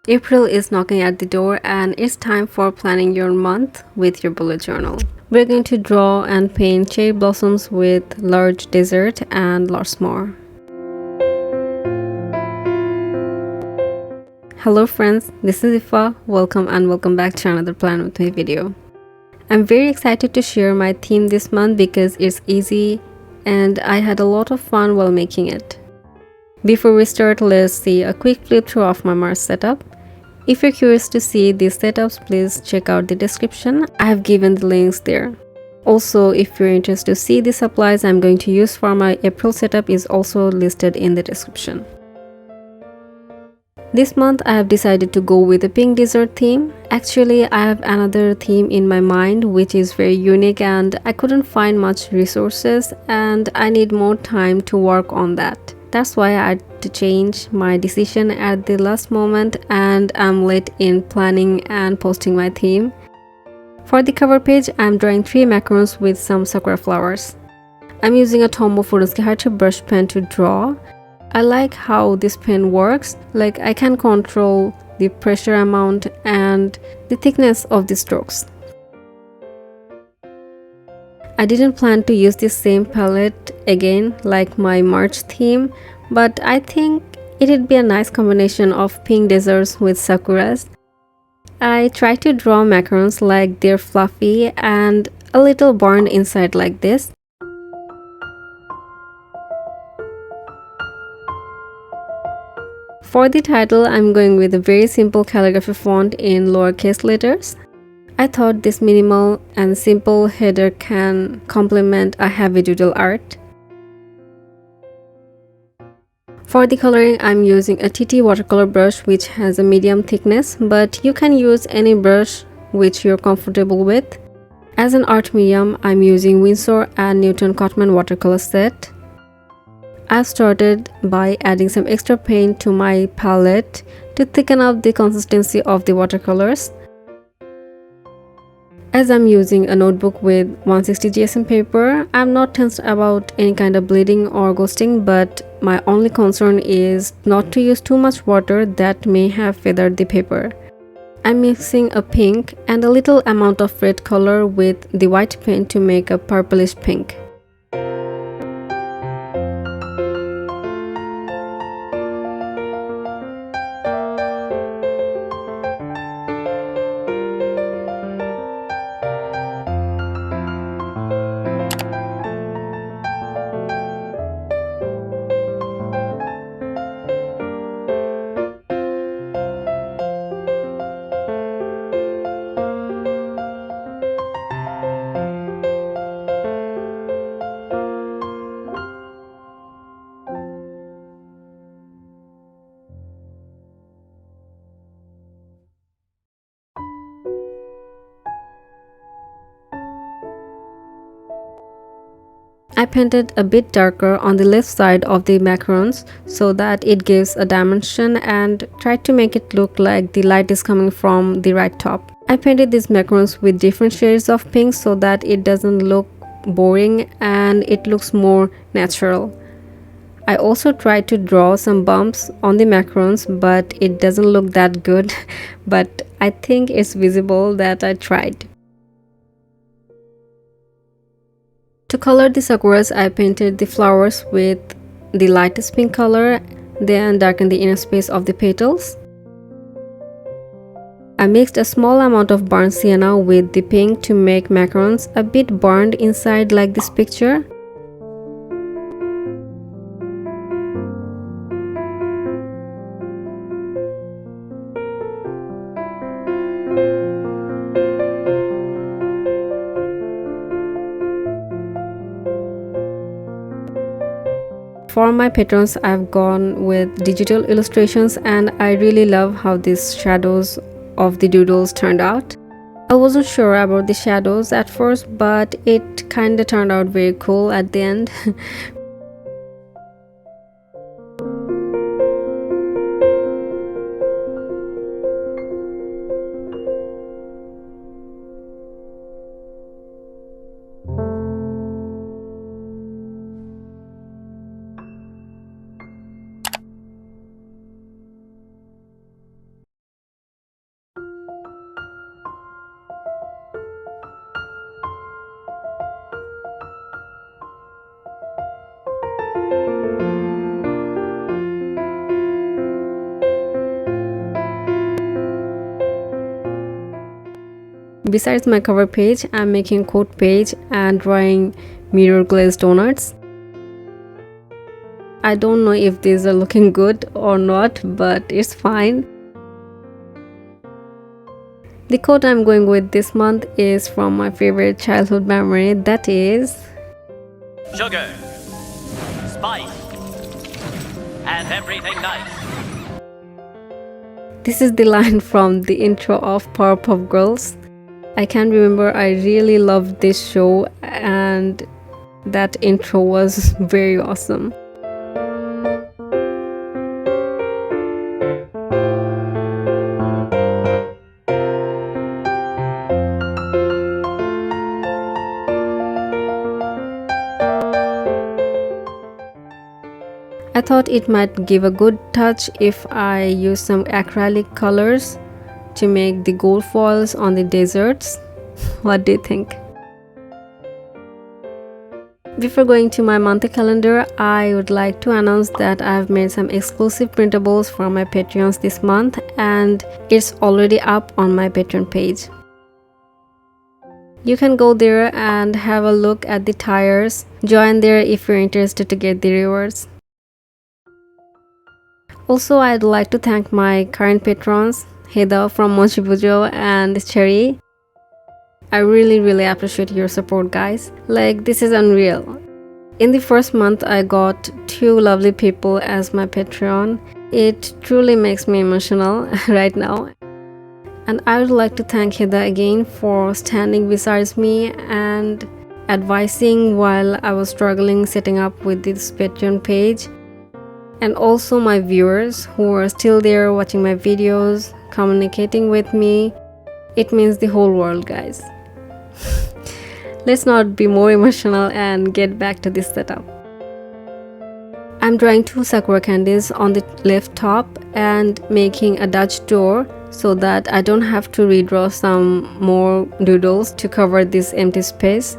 April is knocking at the door and it's time for planning your month with your bullet journal. We're going to draw and paint cherry blossoms with large desert and lots more. Hello friends, this is Ifa. Welcome and welcome back to another Plan With Me video. I'm very excited to share my theme this month because it's easy and I had a lot of fun while making it. Before we start, let's see a quick flip through of my Mars setup. If you're curious to see these setups, please check out the description. I have given the links there. Also, if you're interested to see the supplies I'm going to use for my April setup is also listed in the description. This month I have decided to go with a pink desert theme. Actually, I have another theme in my mind which is very unique and I couldn't find much resources and I need more time to work on that. That's why I had to change my decision at the last moment and I'm late in planning and posting my theme. For the cover page, I'm drawing 3 macaroons with some sakura flowers. I'm using a Tombow Photoski brush pen to draw. I like how this pen works, like I can control the pressure amount and the thickness of the strokes. I didn't plan to use this same palette again like my March theme, but I think it'd be a nice combination of pink deserts with sakuras. I tried to draw macaroons like they're fluffy and a little burned inside like this. For the title, I'm going with a very simple calligraphy font in lowercase letters. I thought this minimal and simple header can complement a heavy doodle art. For the coloring, I'm using a TT watercolor brush which has a medium thickness, but you can use any brush which you're comfortable with. As an art medium, I'm using Winsor and Newton Cotman watercolor set. I've started by adding some extra paint to my palette to thicken up the consistency of the watercolors. As I'm using a notebook with 160 GSM paper, I'm not tensed about any kind of bleeding or ghosting, but my only concern is not to use too much water that may have feathered the paper. I'm mixing a pink and a little amount of red color with the white paint to make a purplish pink. I painted a bit darker on the left side of the macaroons so that it gives a dimension and tried to make it look like the light is coming from the right top. I painted these macaroons with different shades of pink so that it doesn't look boring and it looks more natural. I also tried to draw some bumps on the macaroons, but it doesn't look that good, but I think it's visible that I tried. To color the sakuras, I painted the flowers with the lightest pink color, then darkened the inner space of the petals. I mixed a small amount of burnt sienna with the pink to make macaroons a bit burned inside like this picture. For my patrons, I've gone with digital illustrations and I really love how these shadows of the doodles turned out. I wasn't sure about the shadows at first, but it kinda turned out very cool at the end. Besides my cover page, I'm making a coat page and drawing mirror glazed donuts. I don't know if these are looking good or not, but it's fine. The quote I'm going with this month is from my favorite childhood memory, that is sugar, spice, and everything nice. This is the line from the intro of Powerpuff Girls. I can remember I really loved this show and that intro was very awesome. I thought it might give a good touch if I use some acrylic colors to make the gold foils on the desserts. What do you think? Before going to my monthly calendar, I would like to announce that I have made some exclusive printables for my Patreons this month and it's already up on my Patreon page. You can go there and have a look at the tires. Join there if you're interested to get the rewards. Also, I'd like to thank my current patrons, Heda from Bujo and Cherry. I really appreciate your support, guys. Like, this is unreal. In the first month, I got 2 lovely people as my Patreon. It truly makes me emotional right now. And I would like to thank Heda again for standing beside me and advising while I was struggling setting up with this Patreon page. And also my viewers who are still there watching my videos, communicating with me. It means the whole world, guys. Let's not be more emotional and get back to this setup. I'm drawing 2 sakura candies on the left top and making a Dutch door so that I don't have to redraw some more doodles to cover this empty space.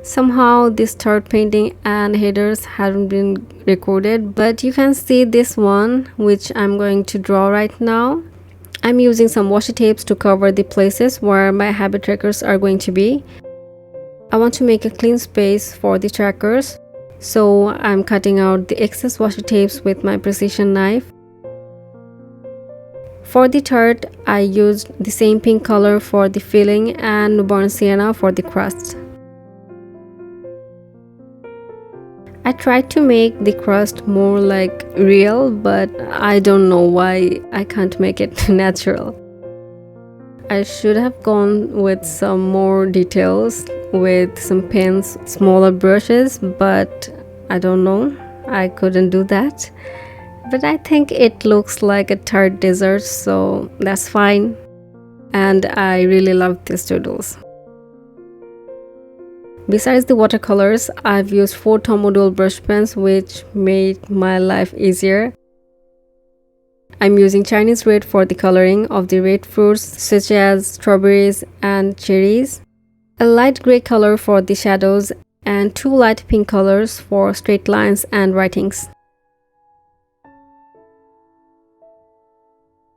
Somehow this tart painting and headers haven't been recorded, but you can see this one which I'm going to draw right now. I'm using some washi tapes to cover the places where my habit trackers are going to be. I want to make a clean space for the trackers, so I'm cutting out the excess washi tapes with my precision knife. For the tart, I used the same pink color for the filling and burnt sienna for the crust. I tried to make the crust more like real, but I don't know why I can't make it natural. I should have gone with some more details with some pens, smaller brushes, but I don't know, I couldn't do that. But I think it looks like a tart dessert, so that's fine. And I really love these doodles. Besides the watercolors, I've used 4 Tomodol brush pens which made my life easier. I'm using Chinese red for the coloring of the red fruits such as strawberries and cherries, a light grey color for the shadows, and 2 light pink colors for straight lines and writings.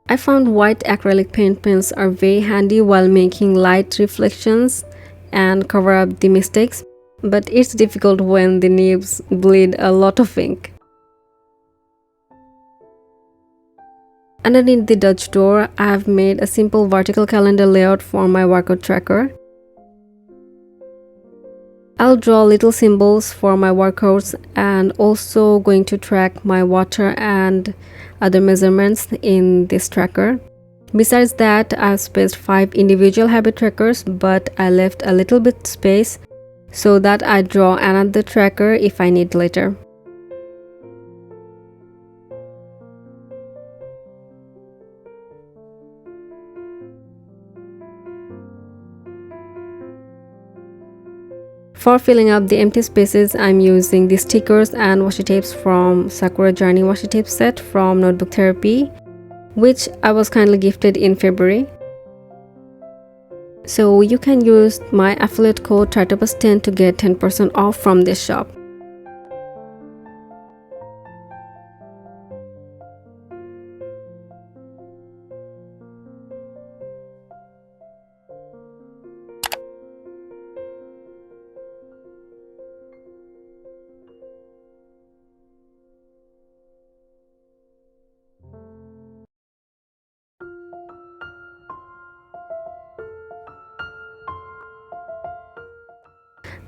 I found white acrylic paint pens are very handy while making light reflections and cover up the mistakes. but it's difficult when the nibs bleed a lot of ink. Underneath the Dutch door, I have made a simple vertical calendar layout for my workout tracker. I'll draw little symbols for my workouts and also going to track my water and other measurements in this tracker. Besides that, I've spaced 5 individual habit trackers, but I left a little bit space so that I draw another tracker if I need later. For filling up the empty spaces, I'm using the stickers and washi tapes from Sakura Journey washi tape set from Notebook Therapy, which I was kindly gifted in February. So you can use my affiliate code TARTOPUS10 to get 10% off from this shop.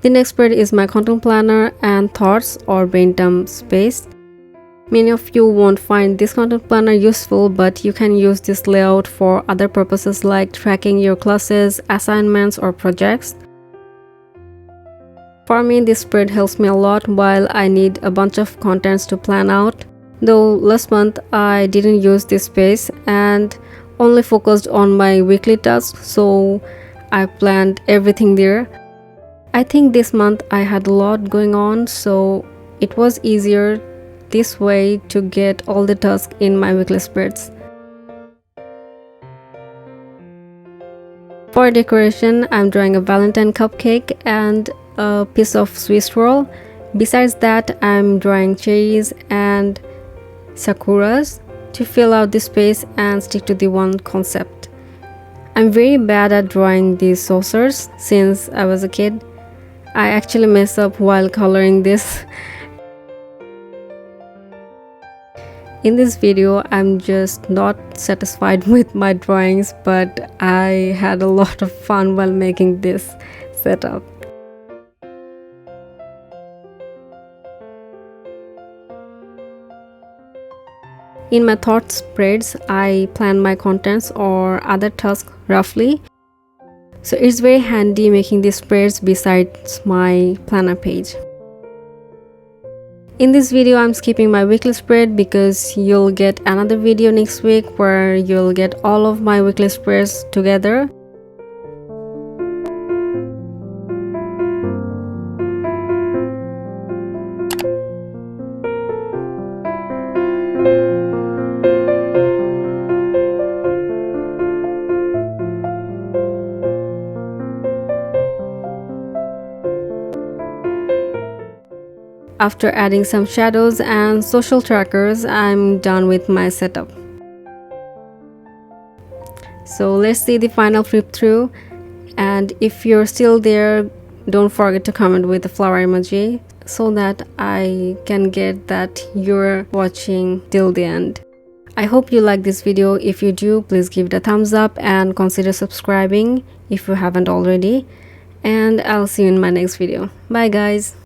The next spread is my content planner and thoughts or brainstorm space. Many of you won't find this content planner useful, but you can use this layout for other purposes like tracking your classes, assignments, or projects. For me, this spread helps me a lot while I need a bunch of contents to plan out. Though last month I didn't use this space and only focused on my weekly tasks, so I planned everything there. I think this month I had a lot going on, so it was easier this way to get all the tasks in my weekly spreads. For decoration, I'm drawing a Valentine cupcake and a piece of Swiss roll. Besides that, I'm drawing cherries and sakuras to fill out the space and stick to the one concept. I'm very bad at drawing these saucers since I was a kid. I actually mess up while coloring this. In this video, I'm just not satisfied with my drawings, but I had a lot of fun while making this setup. In my thought spreads, I plan my contents or other tasks roughly. So it's very handy making these spreads besides my planner page. In this video, I'm skipping my weekly spread because you'll get another video next week where you'll get all of my weekly spreads together. After adding some shadows and social trackers, I'm done with my setup. So let's see the final flip through, and if you're still there, don't forget to comment with the flower emoji so that I can get that you're watching till the end. I hope you like this video. If you do, please give it a thumbs up and consider subscribing if you haven't already, and I'll see you in my next video. Bye guys.